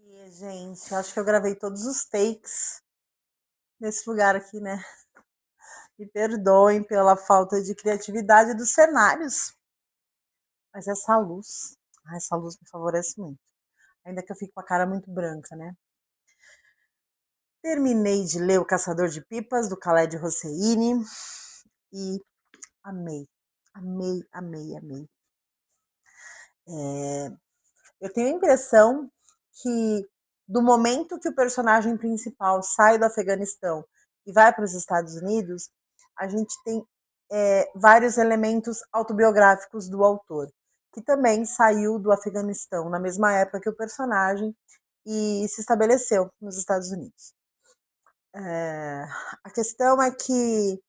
E, gente, acho que eu gravei todos os takes nesse lugar aqui, né? Me perdoem pela falta de criatividade dos cenários. Mas essa luz me favorece muito. Ainda que eu fique com a cara muito branca, né? Terminei de ler O Caçador de Pipas, do Khaled Hosseini, e amei, amei, amei, amei. Eu tenho a impressão que do momento que o personagem principal sai do Afeganistão e vai para os Estados Unidos, a gente tem vários elementos autobiográficos do autor, que também saiu do Afeganistão na mesma época que o personagem e se estabeleceu nos Estados Unidos. A questão é que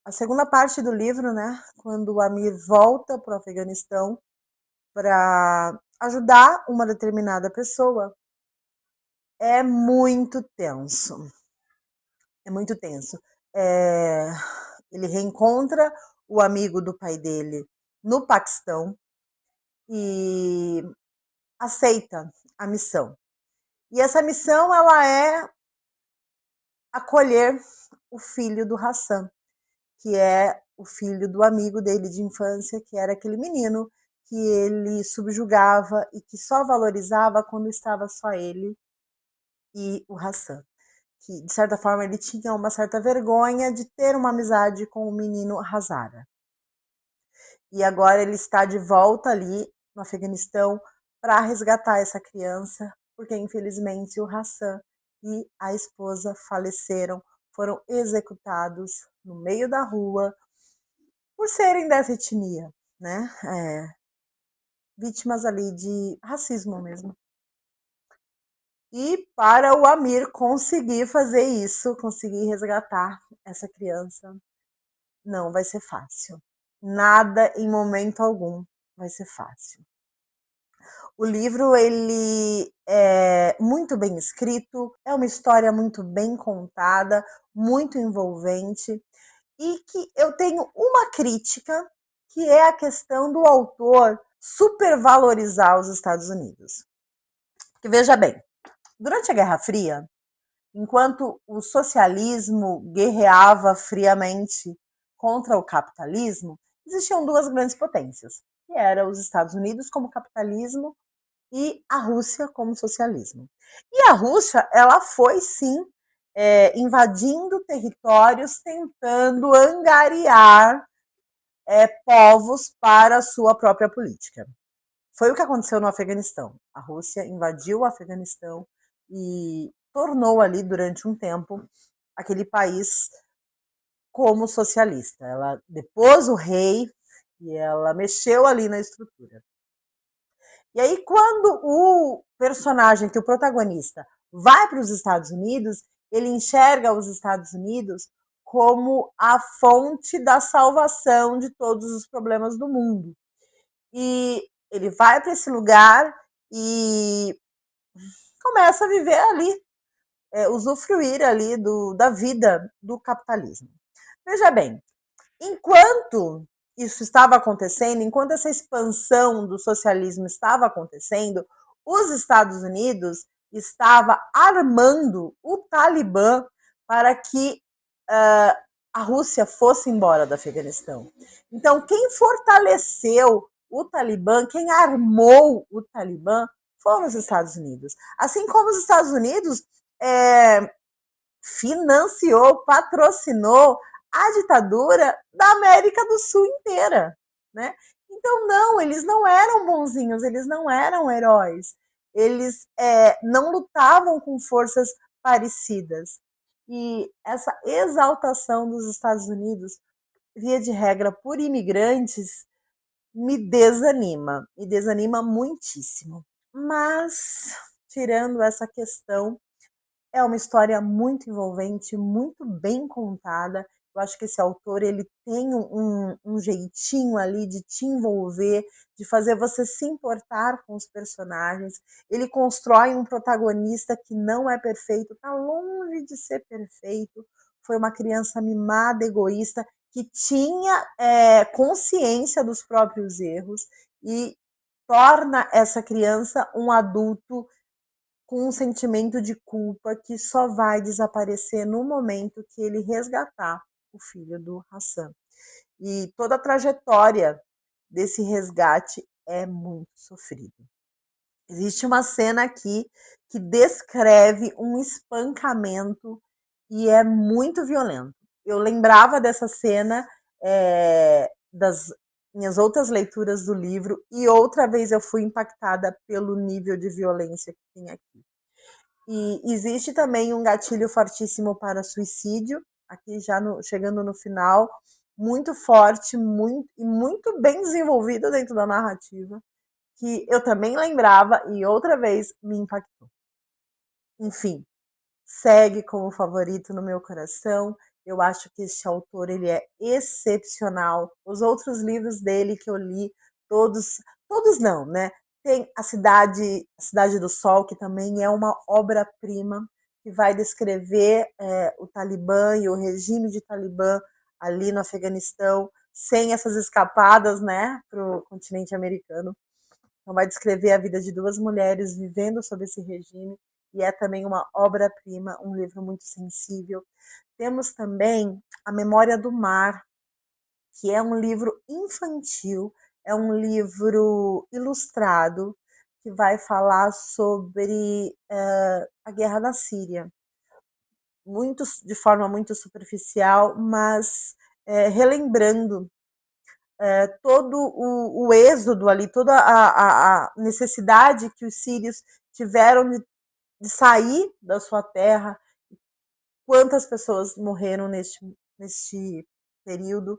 a segunda parte do livro, né, quando o Amir volta para o Afeganistão para ajudar uma determinada pessoa, é muito tenso. É muito tenso. Ele reencontra o amigo do pai dele no Paquistão e aceita a missão. E essa missão, ela é acolher o filho do Hassan, que é o filho do amigo dele de infância, que era aquele menino que ele subjugava e que só valorizava quando estava só ele e o Hassan. Que, de certa forma, ele tinha uma certa vergonha de ter uma amizade com o menino Hazara. E agora ele está de volta ali no Afeganistão para resgatar essa criança, porque infelizmente o Hassan e a esposa faleceram, foram executados no meio da rua por serem dessa etnia, né? Vítimas ali de racismo mesmo. E para o Amir conseguir fazer isso, conseguir resgatar essa criança, não vai ser fácil. Nada em momento algum vai ser fácil. O livro ele é muito bem escrito, é uma história muito bem contada, muito envolvente, e que eu tenho uma crítica, que é a questão do autor supervalorizar os Estados Unidos. Porque veja bem, durante a Guerra Fria, enquanto o socialismo guerreava friamente contra o capitalismo, existiam duas grandes potências, que eram os Estados Unidos como capitalismo e a Rússia como socialismo. E a Rússia, ela foi sim invadindo territórios, tentando angariar povos para a sua própria política. Foi o que aconteceu no Afeganistão. A Rússia invadiu o Afeganistão e tornou ali, durante um tempo, aquele país como socialista. Ela depôs o rei e ela mexeu ali na estrutura. E aí, quando o personagem, que é o protagonista, vai para os Estados Unidos, ele enxerga os Estados Unidos como a fonte da salvação de todos os problemas do mundo. E ele vai para esse lugar e começa a viver ali, usufruir ali da vida do capitalismo. Veja bem, enquanto isso estava acontecendo, enquanto essa expansão do socialismo estava acontecendo, os Estados Unidos estava armando o Talibã para que a a Rússia fosse embora do Afeganistão. Então, quem fortaleceu o Talibã, quem armou o Talibã, foram os Estados Unidos. Assim como os Estados Unidos financiou, patrocinou a ditadura da América do Sul inteira, né? Então, não, eles não eram bonzinhos, eles não eram heróis, eles não lutavam com forças parecidas. E essa exaltação dos Estados Unidos, via de regra, por imigrantes, me desanima muitíssimo. Mas, tirando essa questão, é uma história muito envolvente, muito bem contada. Eu acho que esse autor ele tem um jeitinho ali de te envolver, de fazer você se importar com os personagens. Ele constrói um protagonista que não é perfeito, está longe de ser perfeito. Foi uma criança mimada, egoísta, que tinha consciência dos próprios erros e torna essa criança um adulto com um sentimento de culpa que só vai desaparecer no momento que ele resgatar o filho do Hassan. E toda a trajetória desse resgate é muito sofrida. Existe uma cena aqui que descreve um espancamento e é muito violento. Eu lembrava dessa cena das minhas outras leituras do livro e outra vez eu fui impactada pelo nível de violência que tem aqui. E existe também um gatilho fortíssimo para suicídio, aqui já chegando no final, muito forte, muito bem desenvolvido dentro da narrativa, que eu também lembrava e outra vez me impactou. Enfim, segue como favorito no meu coração. Eu acho que este autor ele é excepcional. Os outros livros dele que eu li, todos não, né? Tem a Cidade do Sol, que também é uma obra-prima, que vai descrever o Talibã e o regime de Talibã ali no Afeganistão, sem essas escapadas, né, para o continente americano. Então, vai descrever a vida de duas mulheres vivendo sob esse regime, e é também uma obra-prima, um livro muito sensível. Temos também A Memória do Mar, que é um livro infantil, é um livro ilustrado, que vai falar sobre a guerra na Síria. De forma muito superficial, mas relembrando todo o êxodo ali, toda a necessidade que os sírios tiveram de sair da sua terra, quantas pessoas morreram neste período.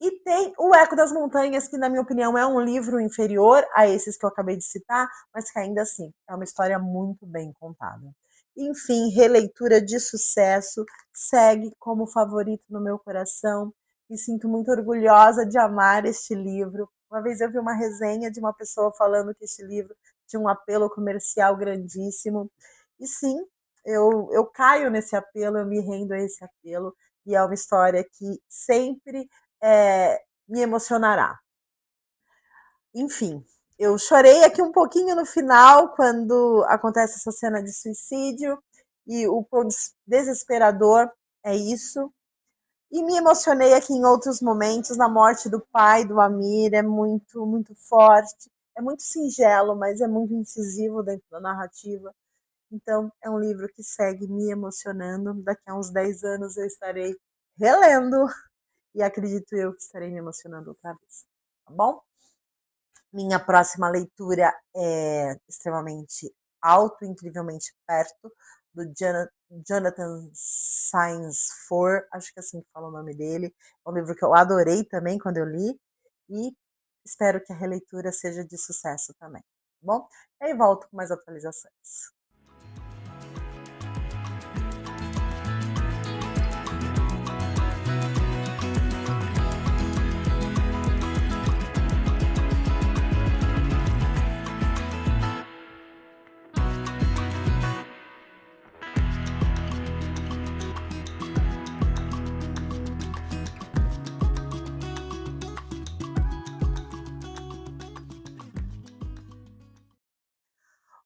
E tem O Eco das Montanhas, que, na minha opinião, é um livro inferior a esses que eu acabei de citar, mas que ainda assim é uma história muito bem contada. Enfim, releitura de sucesso, segue como favorito no meu coração. Me sinto muito orgulhosa de amar este livro. Uma vez eu vi uma resenha de uma pessoa falando que este livro tinha um apelo comercial grandíssimo. E sim, eu caio nesse apelo, eu me rendo a esse apelo. E é uma história que sempre me emocionará. Enfim, eu chorei aqui um pouquinho no final, quando acontece essa cena de suicídio, e o quão desesperador é isso. E me emocionei aqui em outros momentos, na morte do pai do Amir, é muito, muito forte. É muito singelo, mas é muito incisivo dentro da narrativa. Então, é um livro que segue me emocionando. Daqui a uns 10 anos eu estarei relendo e acredito eu que estarei me emocionando outra vez, tá bom? Minha próxima leitura é extremamente alto, incrivelmente perto, do Jonathan Sainz Foer, acho que é assim que fala o nome dele. É um livro que eu adorei também quando eu li e espero que a releitura seja de sucesso também, tá bom? E aí volto com mais atualizações.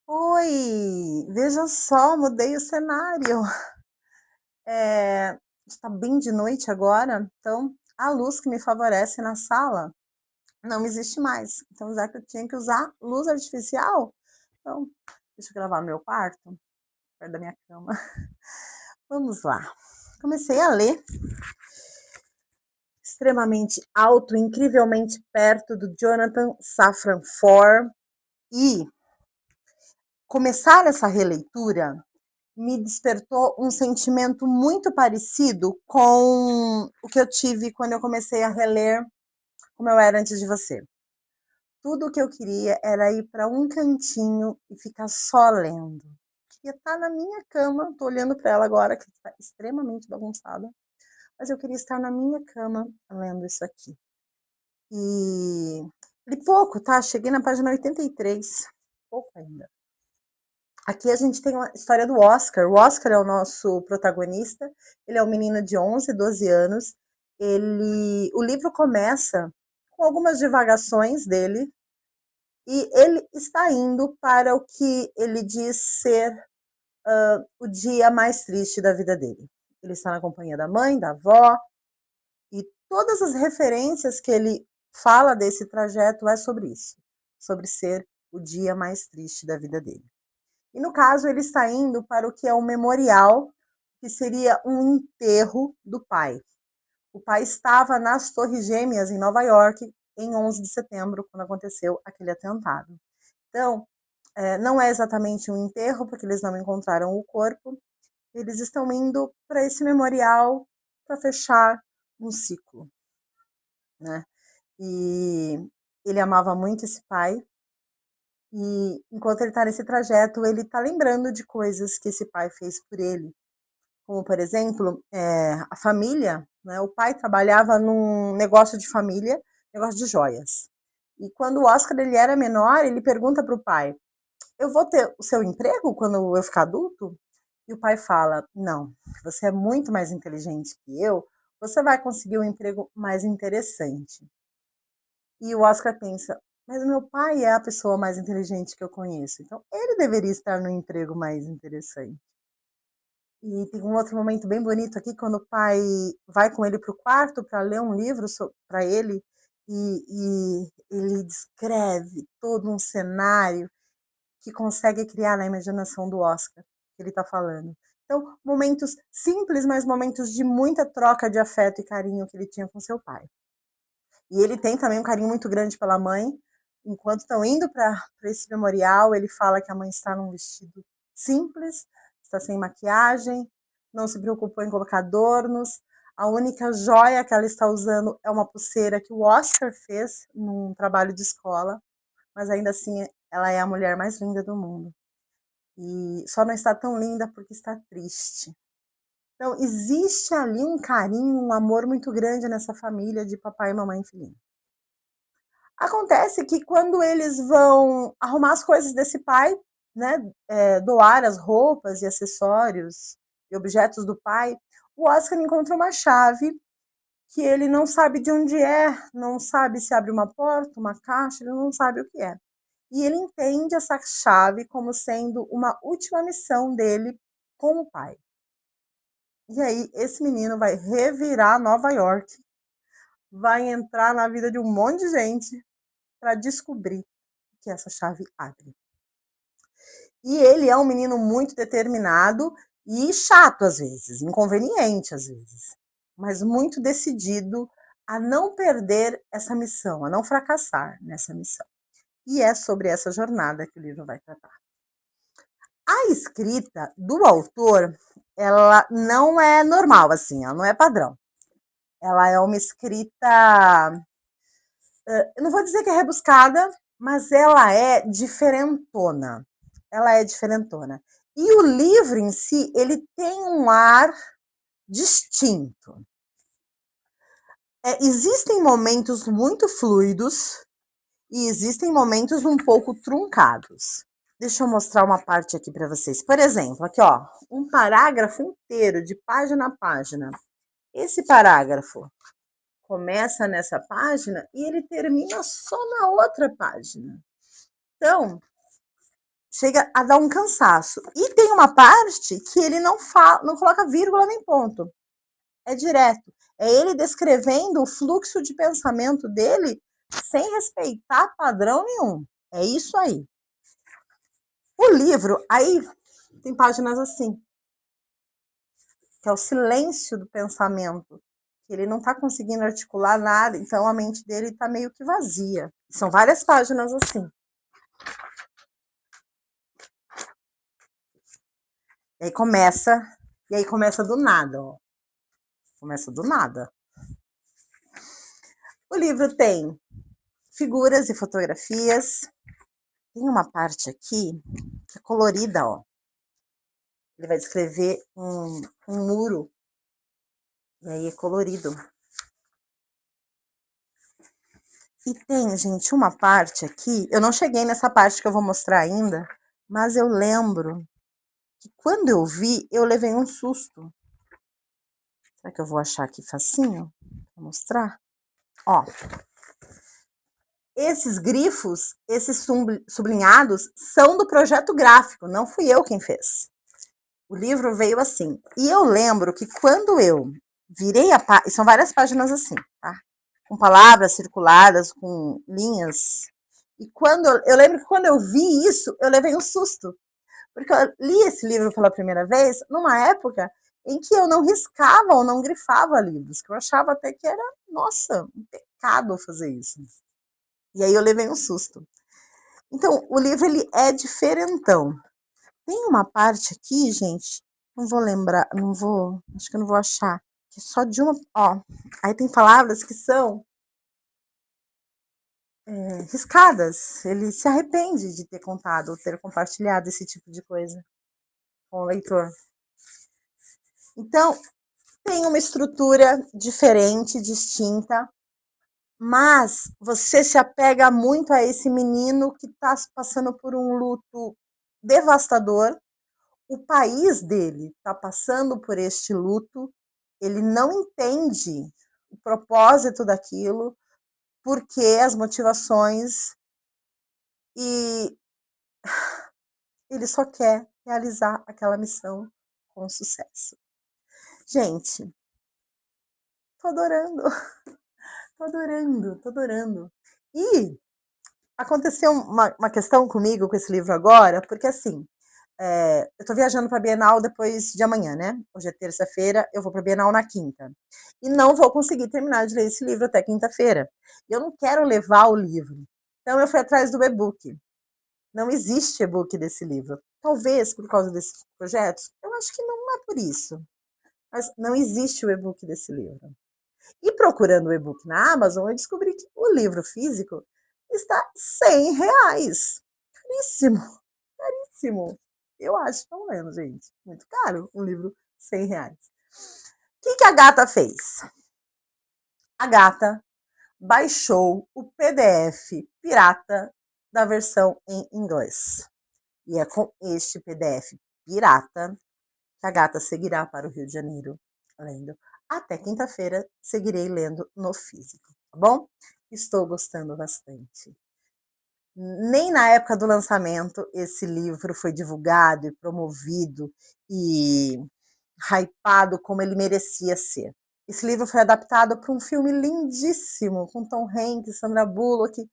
Oi, veja só, mudei o cenário. está bem de noite agora, então a luz que me favorece na sala não existe mais. Então, já que eu tinha que usar luz artificial, então, deixa eu gravar no meu quarto, perto da minha cama. Vamos lá. Comecei a ler Extremamente Alto, Incrivelmente Perto, do Jonathan Safran Foer, e começar essa releitura me despertou um sentimento muito parecido com o que eu tive quando eu comecei a reler Como Eu Era Antes de Você. Tudo o que eu queria era ir para um cantinho e ficar só lendo. Queria estar na minha cama, estou olhando para ela agora, que está extremamente bagunçada, mas eu queria estar na minha cama lendo isso aqui. E li pouco, tá? Cheguei na página 83, pouco ainda. Aqui a gente tem a história do Oscar. O Oscar é o nosso protagonista. Ele é um menino de 11, 12 anos. O livro começa com algumas divagações dele e ele está indo para o que ele diz ser o dia mais triste da vida dele. Ele está na companhia da mãe, da avó, e todas as referências que ele fala desse trajeto é sobre isso, sobre ser o dia mais triste da vida dele. E no caso, ele está indo para o que é o memorial, que seria um enterro do pai. O pai estava nas Torres Gêmeas, em Nova York, em 11 de setembro, quando aconteceu aquele atentado. Então, não é exatamente um enterro, porque eles não encontraram o corpo. Eles estão indo para esse memorial para fechar um ciclo, né? E ele amava muito esse pai, e enquanto ele está nesse trajeto, ele está lembrando de coisas que esse pai fez por ele. Como, por exemplo, a família, né? O pai trabalhava num negócio de família, negócio de joias. E quando o Oscar ele era menor, ele pergunta para o pai: eu vou ter o seu emprego quando eu ficar adulto? E o pai fala: não, você é muito mais inteligente que eu, você vai conseguir um emprego mais interessante. E o Oscar pensa: mas meu pai é a pessoa mais inteligente que eu conheço, então ele deveria estar no emprego mais interessante. E tem um outro momento bem bonito aqui, quando o pai vai com ele para o quarto para ler um livro para ele, e ele descreve todo um cenário que consegue criar na imaginação do Oscar, que ele está falando. Então, momentos simples, mas momentos de muita troca de afeto e carinho que ele tinha com seu pai. E ele tem também um carinho muito grande pela mãe. Enquanto estão indo para esse memorial, ele fala que a mãe está num vestido simples, está sem maquiagem, não se preocupou em colocar adornos. A única joia que ela está usando é uma pulseira que o Oscar fez num trabalho de escola, mas ainda assim ela é a mulher mais linda do mundo. E só não está tão linda porque está triste. Então, existe ali um carinho, um amor muito grande nessa família de papai, mamãe e filhinho. Acontece que quando eles vão arrumar as coisas desse pai, né, doar as roupas e acessórios e objetos do pai, o Oscar encontra uma chave que ele não sabe de onde é, não sabe se abre uma porta, uma caixa, ele não sabe o que é. E ele entende essa chave como sendo uma última missão dele com o pai. E aí, esse menino vai revirar Nova York, vai entrar na vida de um monte de gente para descobrir que essa chave abre. E ele é um menino muito determinado e chato às vezes, inconveniente às vezes, mas muito decidido a não perder essa missão, a não fracassar nessa missão. E é sobre essa jornada que o livro vai tratar. A escrita do autor, ela não é normal, assim, ela não é padrão. Ela é uma escrita, eu não vou dizer que é rebuscada, mas ela é diferentona. Ela é diferentona. E o livro em si, ele tem um ar distinto. Existem momentos muito fluidos e existem momentos um pouco truncados. Deixa eu mostrar uma parte aqui para vocês. Por exemplo, aqui ó, um parágrafo inteiro, de página a página. Esse parágrafo começa nessa página e ele termina só na outra página. Então, chega a dar um cansaço. E tem uma parte que ele não coloca vírgula nem ponto. é direto. É ele descrevendo o fluxo de pensamento dele sem respeitar padrão nenhum. É isso aí. O livro, aí tem páginas assim, que é o silêncio do pensamento. Ele não está conseguindo articular nada, então a mente dele está meio que vazia. São várias páginas assim. E aí começa do nada, ó. Começa do nada. O livro tem figuras e fotografias. Tem uma parte aqui que é colorida, ó. Ele vai descrever um muro. E aí é colorido. E tem, gente, uma parte aqui. Eu não cheguei nessa parte que eu vou mostrar ainda, mas eu lembro que quando eu vi, eu levei um susto. Será que eu vou achar aqui facinho pra mostrar? Ó. Esses grifos, esses sublinhados, são do projeto gráfico, não fui eu quem fez. O livro veio assim. E eu lembro que quando eu virei a página, são várias páginas assim, tá? Com palavras circuladas, com linhas. E quando eu lembro que quando eu vi isso, eu levei um susto. Porque eu li esse livro pela primeira vez numa época em que eu não riscava ou não grifava livros, que eu achava até que era, nossa, um pecado fazer isso. E aí eu levei um susto. Então, o livro ele é diferentão. Tem uma parte aqui, gente, não vou lembrar, acho que eu não vou achar, que é só de uma, ó. Aí tem palavras que são riscadas. Ele se arrepende de ter contado ou ter compartilhado esse tipo de coisa com o leitor. Então, tem uma estrutura diferente, distinta, mas você se apega muito a esse menino que está passando por um luto devastador. O país dele está passando por este luto, ele não entende o propósito daquilo, porque as motivações, e ele só quer realizar aquela missão com sucesso. Gente, tô adorando, tô adorando, tô adorando. E aconteceu uma questão comigo com esse livro agora, porque assim, eu estou viajando para a Bienal depois de amanhã, né? Hoje é terça-feira, eu vou para a Bienal na quinta. E não vou conseguir terminar de ler esse livro até quinta-feira. Eu não quero levar o livro. Então eu fui atrás do e-book. Não existe e-book desse livro. Talvez por causa desses projetos. Eu acho que não é por isso. Mas não existe o e-book desse livro. E procurando o e-book na Amazon, eu descobri que o livro físico está R$100. Caríssimo, caríssimo. Eu acho, pelo menos, gente. Muito caro um livro R$100. O que a gata fez? A gata baixou o PDF pirata da versão em inglês. E é com este PDF pirata que a gata seguirá para o Rio de Janeiro lendo. Até quinta-feira seguirei lendo no físico, tá bom? Estou gostando bastante. Nem na época do lançamento esse livro foi divulgado e promovido e hypado como ele merecia ser. Esse livro foi adaptado para um filme lindíssimo, com Tom Hanks, Sandra Bullock,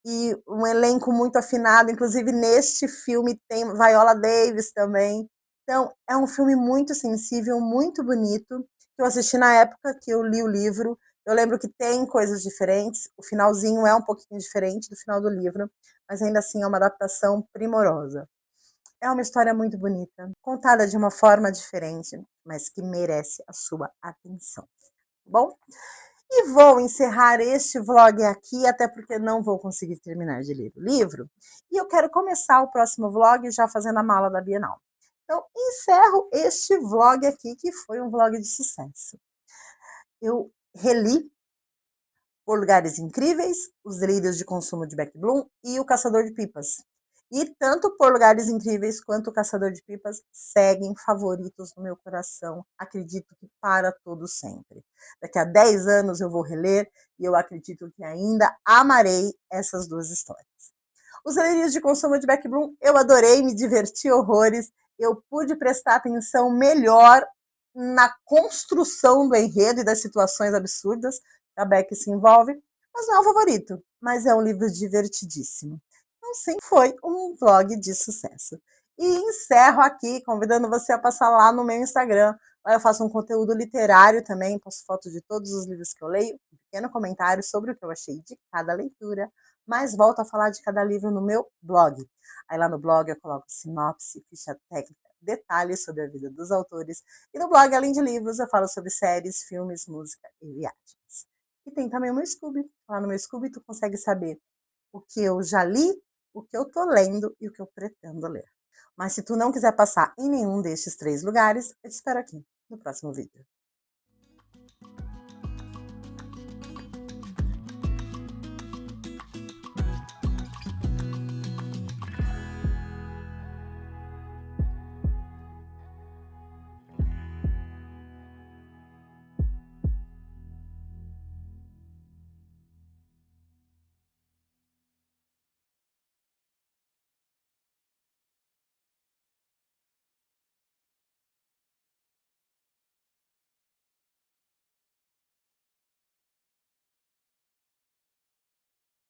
e um elenco muito afinado. Inclusive, neste filme tem Viola Davis também. Então, é um filme muito sensível, muito bonito, que eu assisti na época que eu li o livro. Eu lembro que tem coisas diferentes, o finalzinho é um pouquinho diferente do final do livro, mas ainda assim é uma adaptação primorosa. É uma história muito bonita, contada de uma forma diferente, mas que merece a sua atenção. Tá bom? E vou encerrar este vlog aqui, até porque não vou conseguir terminar de ler o livro. E eu quero começar o próximo vlog já fazendo a mala da Bienal. Então, encerro este vlog aqui, que foi um vlog de sucesso. Eu reli Por Lugares Incríveis, Os Delírios de Consumo de Beck Bloom e O Caçador de Pipas. E tanto Por Lugares Incríveis quanto O Caçador de Pipas seguem favoritos no meu coração. Acredito que para todo sempre. Daqui a 10 anos eu vou reler e eu acredito que ainda amarei essas duas histórias. Os Delírios de Consumo de Beck Bloom eu adorei, me diverti horrores. Eu pude prestar atenção melhor na construção do enredo e das situações absurdas que a Beck se envolve, mas não é o favorito, mas é um livro divertidíssimo. Então, sim, foi um vlog de sucesso. E encerro aqui convidando você a passar lá no meu Instagram. Lá eu faço um conteúdo literário também, posto fotos de todos os livros que eu leio, um pequeno comentário sobre o que eu achei de cada leitura, mas volto a falar de cada livro no meu blog. Aí lá no blog eu coloco sinopse, ficha técnica, detalhes sobre a vida dos autores. E no blog, além de livros, eu falo sobre séries, filmes, música e viagens. E tem também o meu Scooby. Lá no meu Scooby tu consegue saber o que eu já li, o que eu tô lendo e o que eu pretendo ler. Mas se tu não quiser passar em nenhum destes 3 lugares, eu te espero aqui no próximo vídeo.